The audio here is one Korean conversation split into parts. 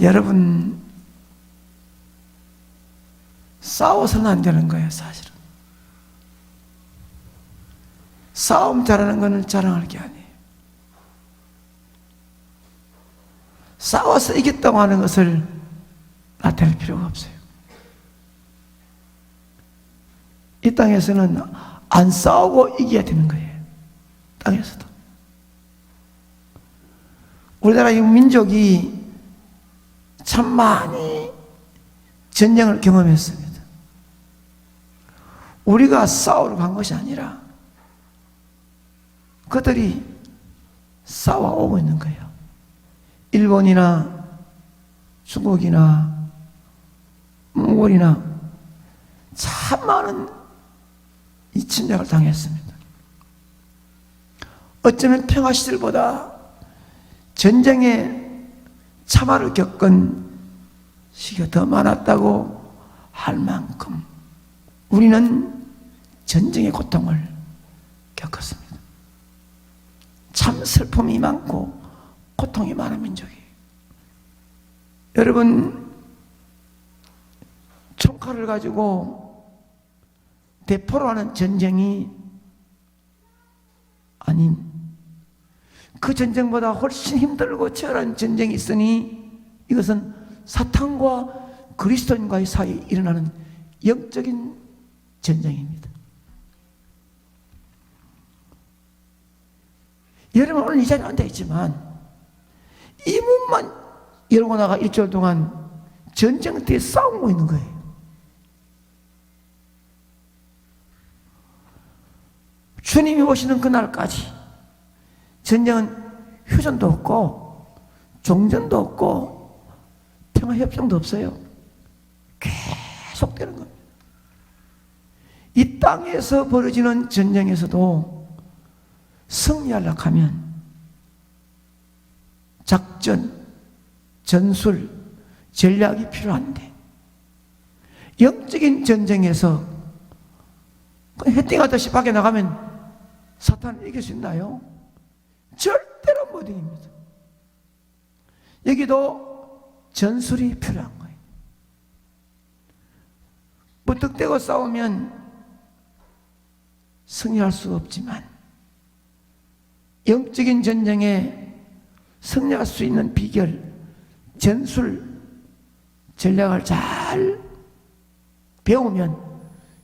여러분, 싸워서는 안 되는 거예요. 사실은 싸움 잘하는 거는 자랑할 게 아니에요. 싸워서 이겼다고 하는 것을 나타낼 필요가 없어요. 이 땅에서는 안 싸우고 이겨야 되는 거예요. 땅에서도. 우리나라 이 민족이 참 많이 전쟁을 경험했습니다. 우리가 싸우러 간 것이 아니라 그들이 싸워오고 있는 거예요. 일본이나 중국이나 몽골이나 참 많은 이 침략을 당했습니다. 어쩌면 평화 시절보다 전쟁의 참화를 겪은 시기가 더 많았다고 할 만큼 우리는 전쟁의 고통을 겪었습니다. 참 슬픔이 많고 고통이 많은 민족이에요. 여러분, 총칼을 가지고 대포로 하는 전쟁이 아닌 그 전쟁보다 훨씬 힘들고 치열한 전쟁이 있으니 이것은 사탄과 그리스도인과의 사이에 일어나는 영적인 전쟁입니다. 여러분, 오늘 이 자리에 앉아 있지만 이 문만 열고 나가 일주일 동안 전쟁터에 싸우고 있는 거예요. 주님이 오시는 그날까지 전쟁은 휴전도 없고 종전도 없고 평화협정도 없어요. 계속되는 겁니다. 이 땅에서 벌어지는 전쟁에서도 승리하려고 하면 작전, 전술, 전략이 필요한데 영적인 전쟁에서 헤딩하듯이 밖에 나가면 사탄을 이길 수 있나요? 절대로 못 이깁니다. 여기도 전술이 필요한 거예요. 무턱대고 싸우면 승리할 수 없지만 영적인 전쟁에 승리할 수 있는 비결, 전술, 전략을 잘 배우면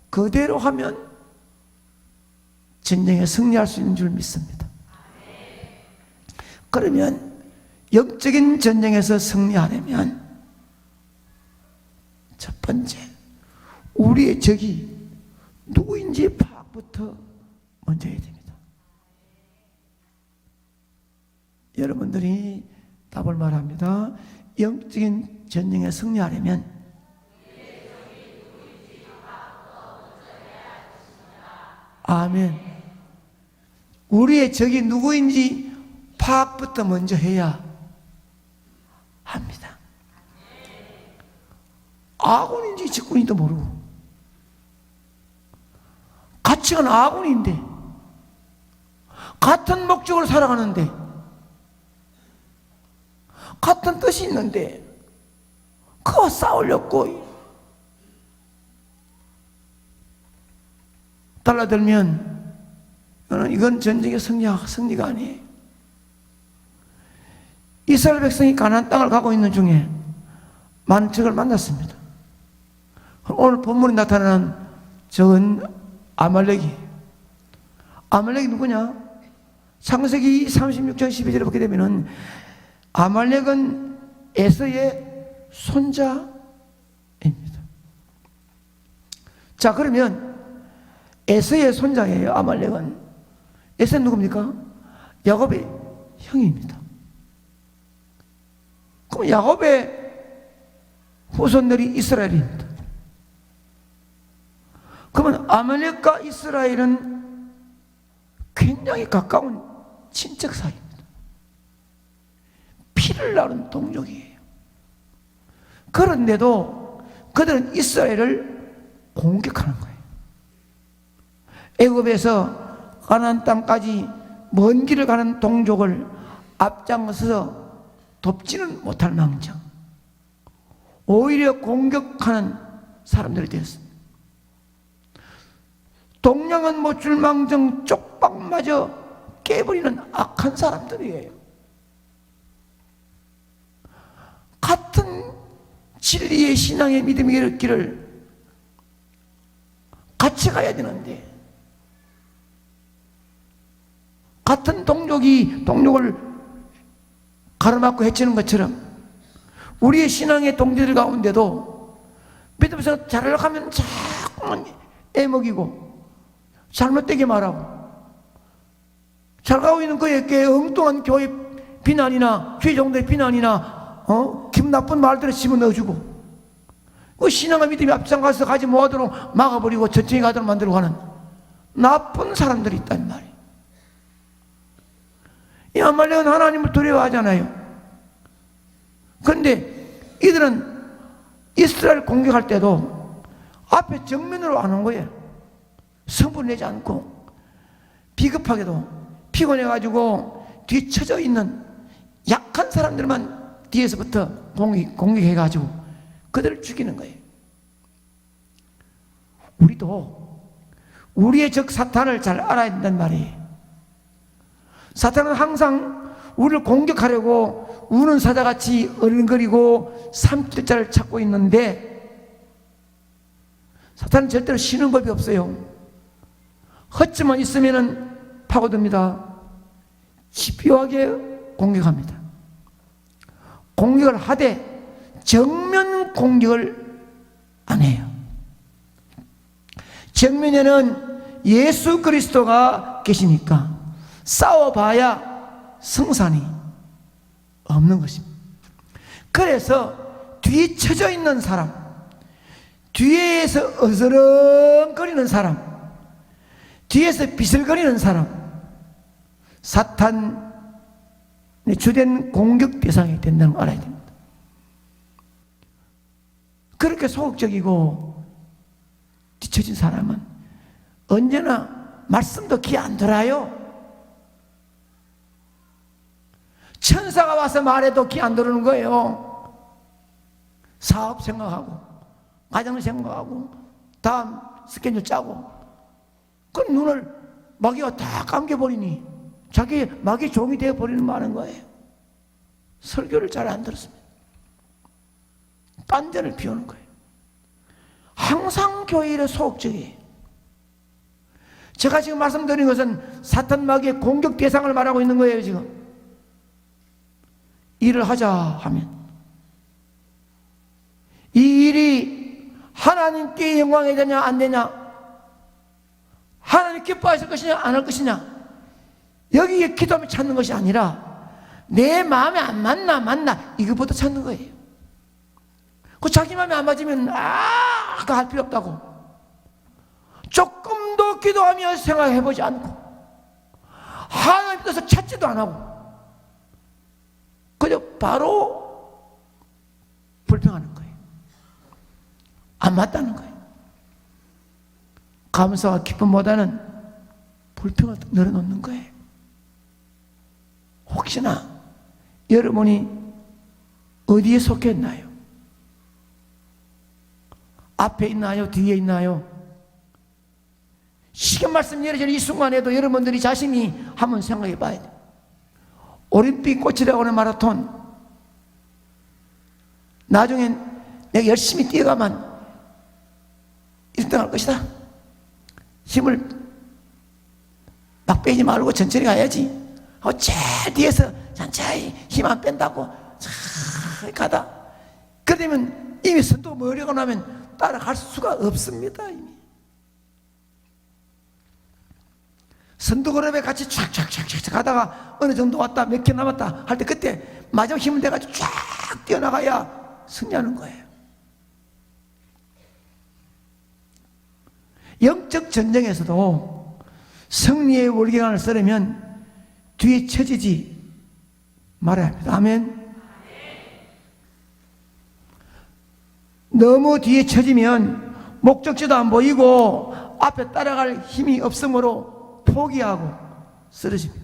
그대로 하면 전쟁에 승리할 수 있는 줄 믿습니다. 그러면 영적인 전쟁에서 승리하려면 첫 번째, 우리의 적이 누구인지 파악부터 먼저 해야 됩니다. 여러분들이 답을 말합니다. 영적인 전쟁에 승리하려면 아멘. 우리의 적이 누구인지 파악부터 먼저 해야 합니다. 아군인지 직군인지도 모르고 가치관 아군인데 같은 목적을 살아가는데 같은 뜻이 있는데 그와 싸우려고 달라들면 이건 전쟁의 승리가 아니에요. 이스라엘 백성이 가나안 땅을 가고 있는 중에 많은 적을 만났습니다. 오늘 본문에 나타나는 적은 아말렉이에요. 아말렉이 누구냐? 창세기 36장 12절에 보게 되면 아말렉은 에서의 손자입니다. 자, 그러면 에서의 손자예요. 아말렉은. 에서는 누굽니까? 야곱의 형입니다. 그럼 야곱의 후손들이 이스라엘입니다. 그러면 아말렉과 이스라엘은 굉장히 가까운 친척 사이입니다. 피를 나눈 동족이에요. 그런데도 그들은 이스라엘을 공격하는 거예요. 애굽에서 가나안 땅까지 먼 길을 가는 동족을 앞장서서 돕지는 못할 망정 오히려 공격하는 사람들이 되었습니다. 동량은 못 줄망정 쪽박마저 깨버리는 악한 사람들이에요. 같은 진리의 신앙의 믿음의 길을 같이 가야 되는데, 같은 동족이 동족을 가로막고 해치는 것처럼 우리의 신앙의 동지들 가운데도 믿으면서 잘하려고 하면 자꾸만 애먹이고 잘못되게 말하고, 잘 가고 있는 그에게 엉뚱한 교회 비난이나 주의 종들의 비난이나 기분 나쁜 말들을 집어넣어주고, 그 신앙과 믿음이 앞장가서 가지 못하도록 막아버리고 천천히 가도록 만들고 하는 나쁜 사람들이 있단 말이에요. 이 아말렉은 하나님을 두려워하잖아요. 그런데 이들은 이스라엘 공격할 때도 앞에 정면으로 안 온 거예요. 성분 내지 않고 비겁하게도 피곤해가지고 뒤쳐져 있는 약한 사람들만 뒤에서부터 공격해가지고 그들을 죽이는 거예요. 우리도 우리의 적 사탄을 잘 알아야 된단 말이에요. 사탄은 항상 우리를 공격하려고 우는 사자같이 어른거리고 삼킬 자를 찾고 있는데, 사탄은 절대로 쉬는 법이 없어요. 허점만 있으면 파고듭니다. 집요하게 공격합니다. 공격을 하되 정면 공격을 안 해요. 정면에는 예수 그리스도가 계시니까 싸워봐야 승산이 없는 것입니다. 그래서 뒤쳐져 있는 사람, 뒤에서 어스렁거리는 사람, 뒤에서 비슬거리는 사람, 사탄의 주된 공격 대상이 된다는 걸 알아야 됩니다. 그렇게 소극적이고 뒤처진 사람은 언제나 말씀도 귀 안 들어요. 천사가 와서 말해도 귀 안 들어오는 거예요. 사업 생각하고 가정 생각하고 다음 스케줄 짜고, 그 눈을 마귀가 다 감겨버리니 자기 마귀 종이 되어버리는 많은 거예요. 설교를 잘 안 들었습니다. 딴데를 비우는 거예요. 항상 교회에 소극적이에요. 제가 지금 말씀드린 것은 사탄 마귀의 공격 대상을 말하고 있는 거예요. 지금 일을 하자 하면 이 일이 하나님께 영광이 되냐 안 되냐, 하나님 기뻐하실 것이냐 안 할 것이냐, 여기에 기도하며 찾는 것이 아니라 내 마음에 안 맞나 이것부터 찾는 거예요. 그 자기 마음에 안 맞으면 그거 할 필요 없다고, 조금도 기도하며 생각해보지 않고 하나님 뜻을 찾지도 안 하고 그저 바로 불평하는 거예요. 안 맞다는 거예요. 감사와 기쁨보다는 불평을 늘어놓는 거예요. 혹시나 여러분이 어디에 속해 있나요? 앞에 있나요? 뒤에 있나요? 시간 말씀 내려지는 이 순간에도 여러분들이 자신이 한번 생각해 봐야 돼요. 올림픽 꽃이라고 하는 마라톤, 나중엔 내가 열심히 뛰어가면 1등 할 것이다. 힘을 막 빼지 말고 천천히 가야지 하고 제일 뒤에서 천천히 힘 안 뺀다고 잘 가다 그러면 이미 선도 멀리가 나면 따라갈 수가 없습니다. 이미 선두 그룹에 같이 쫙쫙쫙쫙 가다가 어느 정도 왔다 몇 킬로 남았다 할 때 그때 마지막 힘을 내가지고 쫙 뛰어나가야 승리하는 거예요. 영적 전쟁에서도 승리의 월계관을 쓰려면 뒤에 처지지 말아야 합니다. 아멘. 너무 뒤에 처지면 목적지도 안 보이고 앞에 따라갈 힘이 없으므로 포기하고 쓰러집니다.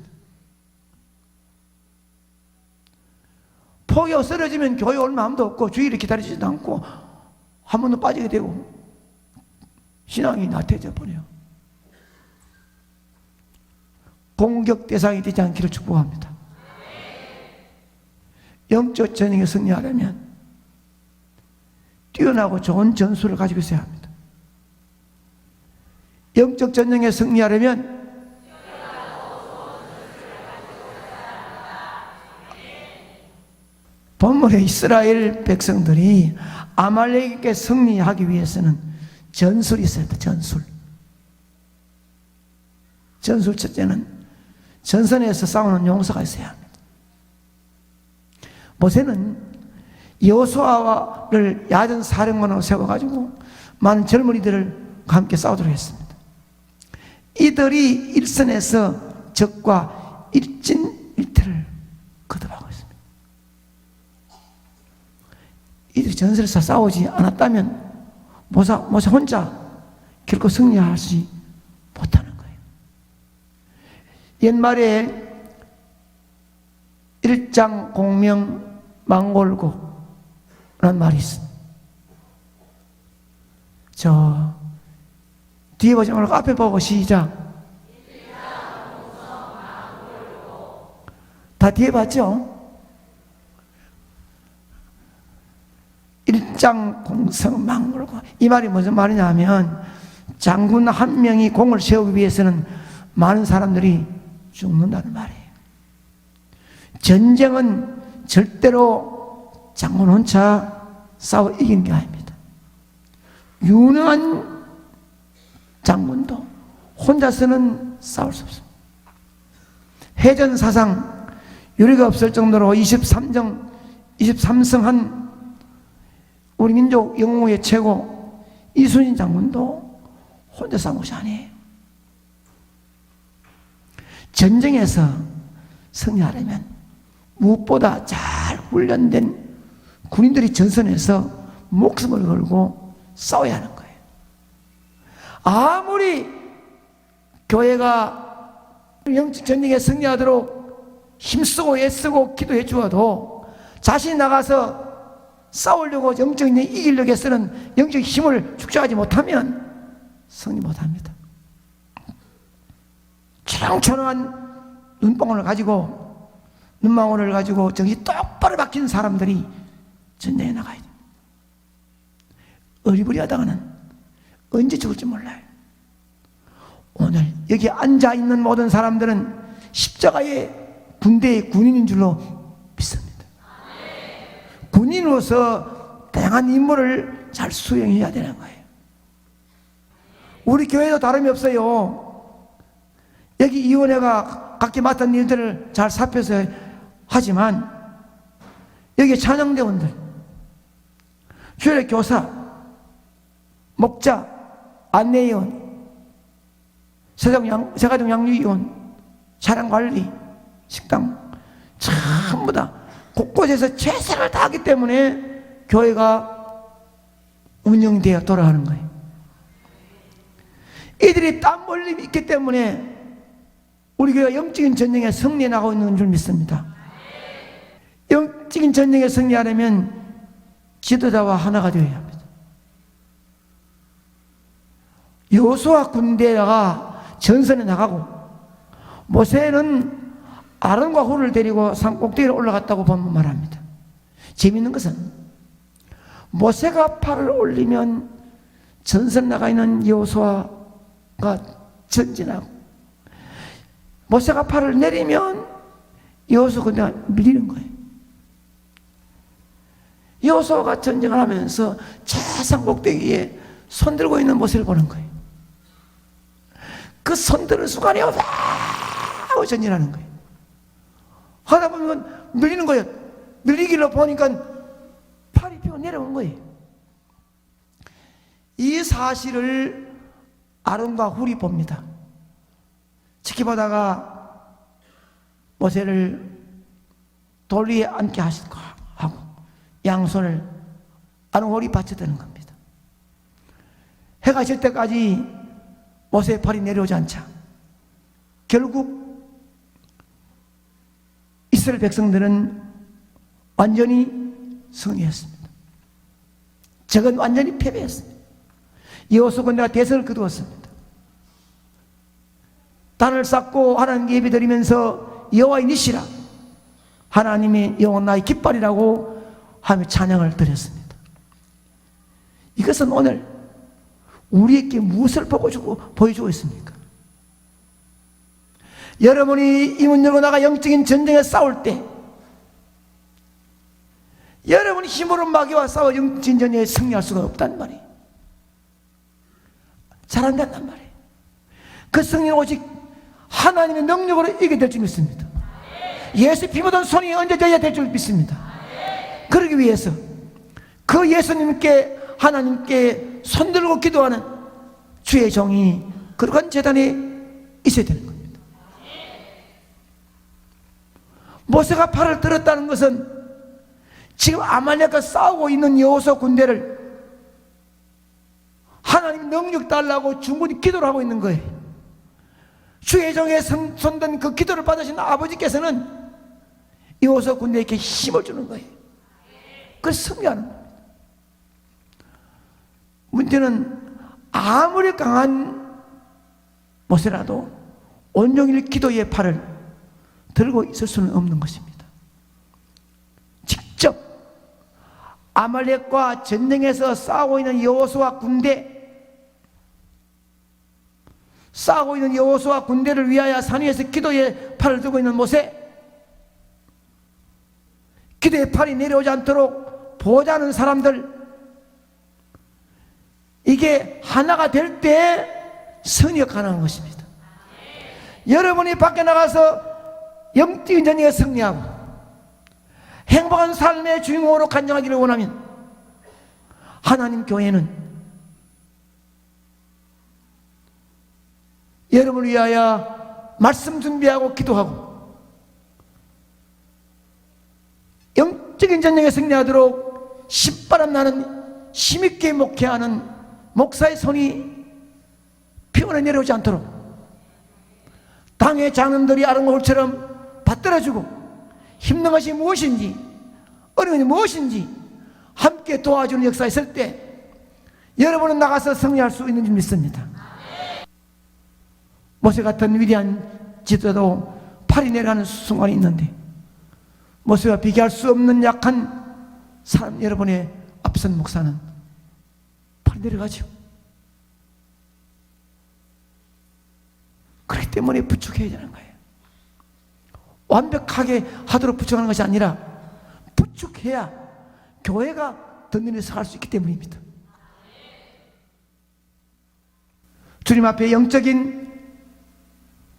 포기하고 쓰러지면 교회 올 마음도 없고 주일을 기다리지도 않고 한 번도 빠지게 되고 신앙이 나태해져 버려요. 공격 대상이 되지 않기를 축복합니다. 영적 전쟁에 승리하려면 뛰어나고 좋은 전술을 가지고 있어야 합니다. 영적 전쟁에 승리하려면 본문의 이스라엘 백성들이 아말렉에게 승리하기 위해서는 전술이 있어야 합니다. 전술 첫째는 전선에서 싸우는 용사가 있어야 합니다. 모세는 여호수아를 야전 사령관으로 세워가지고 많은 젊은이들과 함께 싸우도록 했습니다. 이들이 일선에서 적과 일진일퇴를 거듭하고 있습니다. 이들이 전선에서 싸우지 않았다면 모세 혼자 결코 승리하지 못하는 거예요. 옛말에 일장 공명 망골고 라는 말이 있습니다. 저 뒤에 보지 말고 앞에 보고 시작. 다 뒤에 봤죠? 일장 공성 망골고, 이 말이 무슨 말이냐 하면 장군 한 명이 공을 세우기 위해서는 많은 사람들이 죽는다는 말이에요. 전쟁은 절대로 장군 혼자 싸워 이기는 게 아닙니다. 유능한 장군도 혼자서는 싸울 수 없습니다. 해전사상 유례가 없을 정도로 23승한 우리 민족 영웅의 최고 이순신 장군도 혼자 싸운 것이 아니에요. 전쟁에서 승리하려면 무엇보다 잘 훈련된 군인들이 전선에서 목숨을 걸고 싸워야 하는 거예요. 아무리 교회가 영적 전쟁에 승리하도록 힘쓰고 애쓰고 기도해 주어도 자신이 나가서 싸우려고 영적 전쟁에 이기려고 애쓰는 영적 힘을 축적하지 못하면 승리 못합니다. 초롱초롱한 눈방울을 가지고 눈망울을 가지고 정신 똑바로 박힌 사람들이 전쟁에 나가야 됩니다. 어리부리하다가는 언제 죽을지 몰라요. 오늘 여기 앉아있는 모든 사람들은 십자가의 군대의 군인인 줄로 믿습니다. 군인으로서 다양한 임무를 잘 수행해야 되는 거예요. 우리 교회도 다름이 없어요. 여기 위원회가 각기 맡은 일들을 잘 살펴서 하지만 여기 찬양대원들, 주일의 교사, 목자, 안내위원, 세가정 양육위원, 차량관리, 식당 전부 다 곳곳에서 최선을 다하기 때문에 교회가 운영되어 돌아가는 거예요. 이들이 땀 흘림이 있기 때문에 우리 교회가 영적인 전쟁에 승리해 나가고 있는 줄 믿습니다. 영적인 전쟁에 승리하려면 지도자와 하나가 되어야 합니다. 여호수아 군대가 전선에 나가고 모세는 아론과 훌을 데리고 산 꼭대기로 올라갔다고 보면 말합니다. 재미있는 것은 모세가 팔을 올리면 전선 나가 있는 여호수아가 전진하고 모세가 팔을 내리면 여호수아 군대가 밀리는 거예요. 여호수아가 전쟁을 하면서 산 꼭대기에 손 들고 있는 모세를 보는 거예요. 그 손 드는 순간에 와 하고 전진하는 거예요. 하다 보면 밀리는 거예요. 밀리기로 보니까 팔이 펴 내려온 거예요. 이 사실을 아론과 훌이 봅니다. 지켜보다가 모세를 돌 위에 앉게 하시고 하고 양손을 아론 훌이 받쳐드는 겁니다. 해가 질 때까지 모세의 팔이 내려오지 않자 결국 이스라엘 백성들은 완전히 승리했습니다. 적은 완전히 패배했습니다. 여호수아 군대가 대선을 거두었습니다. 단을 쌓고 하나님께 예배드리면서 여호와의 니시라, 하나님의 영원 나의 깃발이라고 하며 찬양을 드렸습니다. 이것은 오늘 우리에게 무엇을 보여주고 있습니까? 여러분이 이 문 열고 나가 영적인 전쟁에 싸울 때, 여러분이 힘으로 마귀와 싸워 영적인 전쟁에 승리할 수가 없단 말이에요. 잘 안 된단 말이에요. 그 승리는 오직 하나님의 능력으로 이기게 될 줄 믿습니다. 예수 피 묻은 손이 얹어져야 될 줄 믿습니다. 그러기 위해서 그 예수님께, 하나님께 손들고 기도하는 주의 종이 거룩한 제단에 있어야 되는 겁니다. 모세가 팔을 들었다는 것은 지금 아말렉과 싸우고 있는 여호수아 군대를 하나님 능력 달라고 충분히 기도를 하고 있는 거예요. 주의 종의 손든 그 기도를 받으신 아버지께서는 여호수아 군대에게 힘을 주는 거예요. 그래서 승리하는 겁니다. 문제는 아무리 강한 모세라도 온종일 기도의 팔을 들고 있을 수는 없는 것입니다. 직접 아말렉과 전쟁에서 싸우고 있는 여호수아 군대를 위하여 산 위에서 기도의 팔을 들고 있는 모세, 기도의 팔이 내려오지 않도록 보호하는 사람들, 이게 하나가 될 때 승리가 가능한 것입니다. 여러분이 밖에 나가서 영적인 전쟁에 승리하고 행복한 삶의 주인공으로 간증하기를 원하면 하나님 교회는 여러분을 위하여 말씀 준비하고 기도하고 영적인 전쟁에 승리하도록 신바람 나는 힘있게 목회하는 목사의 손이 피곤해 내려오지 않도록 당의 장로들이 아름거울처럼 받들어주고 힘든 것이 무엇인지, 어려운 것이 무엇인지 함께 도와주는 역사가 있을 때 여러분은 나가서 승리할 수 있는 줄 믿습니다. 모세 같은 위대한 지도자도 팔이 내려가는 순간이 있는데 모세와 비교할 수 없는 약한 사람, 여러분의 앞선 목사는 팔이 내려가죠. 그렇기 때문에 부축해야 되는 거예요. 완벽하게 하도록 부축하는 것이 아니라 부축해야 교회가 든든히 서갈 수 있기 때문입니다. 주님 앞에 영적인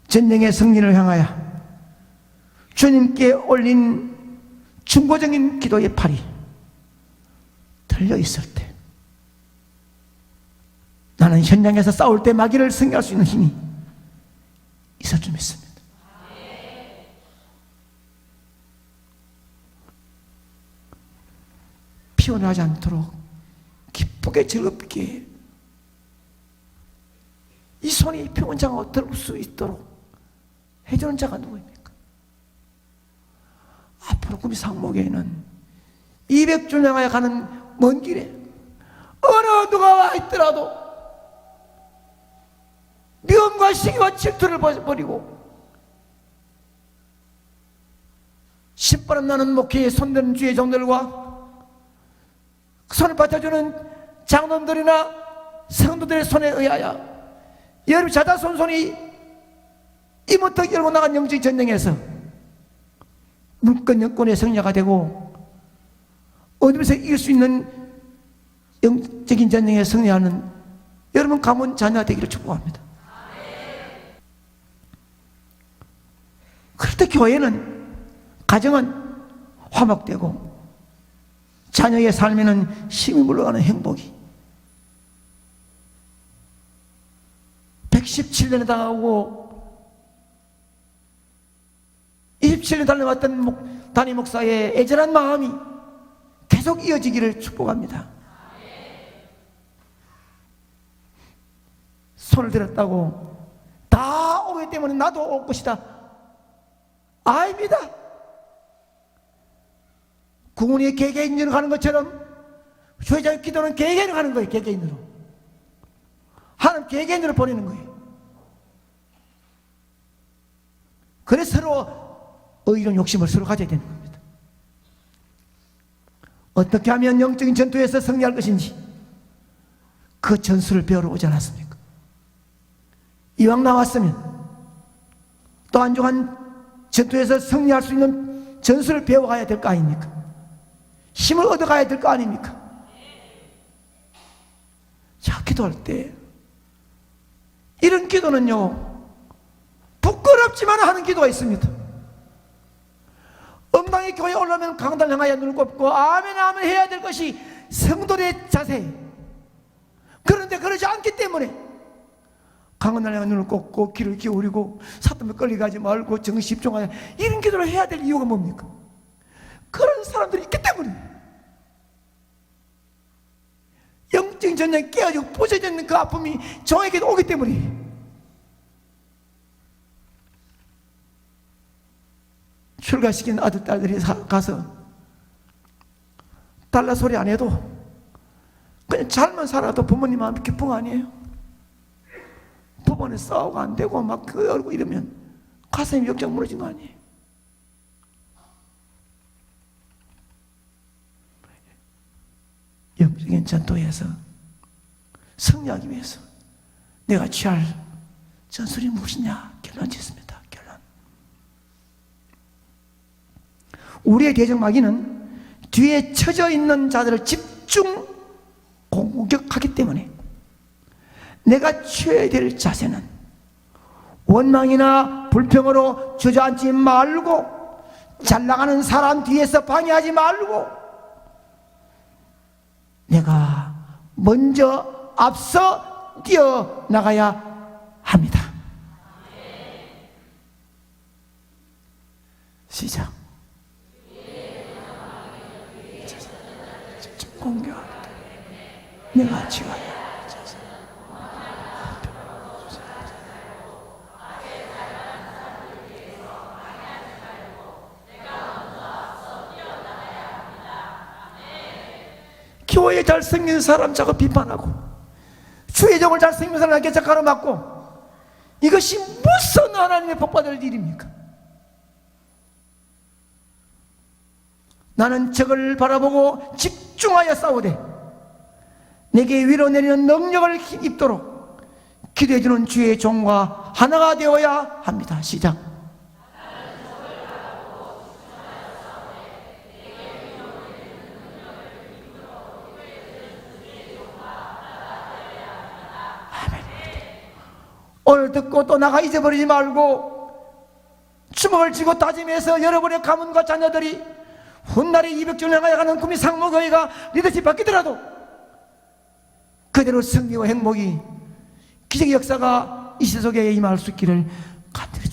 전쟁의 승리를 향하여 주님께 올린 중보적인 기도의 팔이 들려 있을 때 나는 현장에서 싸울 때 마귀를 승리할 수 있는 힘이 있을 줄 믿습니다. 피곤하지 않도록 기쁘게 즐겁게 이 손이 평온장하고 들을 수 있도록 해주는 자가 누구입니까? 앞으로 구미 상목에는 200주 향하여 가는 먼 길에 어느 누가 와 있더라도 미움과 시기와 질투를 버리고 신바람 나는 목회에 손드는 주의 종들과 손을 받쳐주는 장로들이나 성도들의 손에 의하여 여러분 자자손손이 이모터 열고 나간 영적 전쟁에서 물권 영권의 승리가 되고 어디서 이길 수 있는 영적인 전쟁에 승리하는 여러분 가문 자녀가 되기를 축복합니다. 그럴 때 교회는, 가정은 화목되고 자녀의 삶에는 힘이 물러가는 행복이 117년에 당하고 27년 달려왔던 담임 목사의 애절한 마음이 계속 이어지기를 축복합니다. 손을 들었다고 다 오기 때문에 나도 올 것이다. 아닙니다. 구문이 개개인으로 가는 것처럼 주의자의 기도는 개개인으로 가는 거예요. 개개인으로. 하나님 개개인으로 보내는 거예요. 그래서 서로 의로운 욕심을 서로 가져야 되는 겁니다. 어떻게 하면 영적인 전투에서 승리할 것인지 그 전술을 배우러 오지 않았습니까? 이왕 나왔으면 또 안중한 전투에서 승리할 수 있는 전술을 배워가야 될 거 아닙니까? 힘을 얻어가야 될 거 아닙니까? 자, 기도할 때 이런 기도는요, 부끄럽지만 하는 기도가 있습니다. 음방의 교회에 올라오면 강단 향하여 눈을 꼽고 아멘 아멘 해야 될 것이 성도의 자세예요. 그런데 그러지 않기 때문에 강한 향하여 눈을 꼽고 귀를 기울이고 사람에 끌려가지 말고 정신 집중하여 이런 기도를 해야 될 이유가 뭡니까? 그런 사람들이 있기 때문에 영적인 전쟁이 깨어지고 부서지는 그 아픔이 저에게도 오기 때문에 출가시킨 아들, 딸들이 가서 달라 소리 안 해도 그냥 잘만 살아도 부모님 마음이 기쁜 거 아니에요? 부모는 싸우고 안 되고 막 그러고 이러면 가슴이 역적 무너진 거 아니에요? 영적인 전투에서 승리하기 위해서 내가 취할 전술이 무엇이냐? 결론 짓습니다. 결론. 우리의 대적마귀는 뒤에 처져 있는 자들을 집중 공격하기 때문에 내가 취해야 될 자세는 원망이나 불평으로 주저앉지 말고 잘 나가는 사람 뒤에서 방해하지 말고 내가 먼저 앞서 뛰어나가야 합니다. 시작. 직접 공격합니다. 내가 지어야 교회에 잘생긴 사람 자꾸 비판하고 주의 종을 잘생긴 사람에게 자꾸 가로막고 이것이 무슨 하나님의 복받을 일입니까? 나는 적을 바라보고 집중하여 싸우되 내게 위로 내리는 능력을 입도록 기도해주는 주의 종과 하나가 되어야 합니다. 시작. 오늘 듣고 또 나가 잊어버리지 말고 주먹을 쥐고 다짐해서 여러분의 가문과 자녀들이 훗날에 200주년 향하여 가는 구미 상무교회가 리더십 바뀌더라도 그대로 승리와 행복이 기적의 역사가 이 세속에 임할 수 있기를 간절히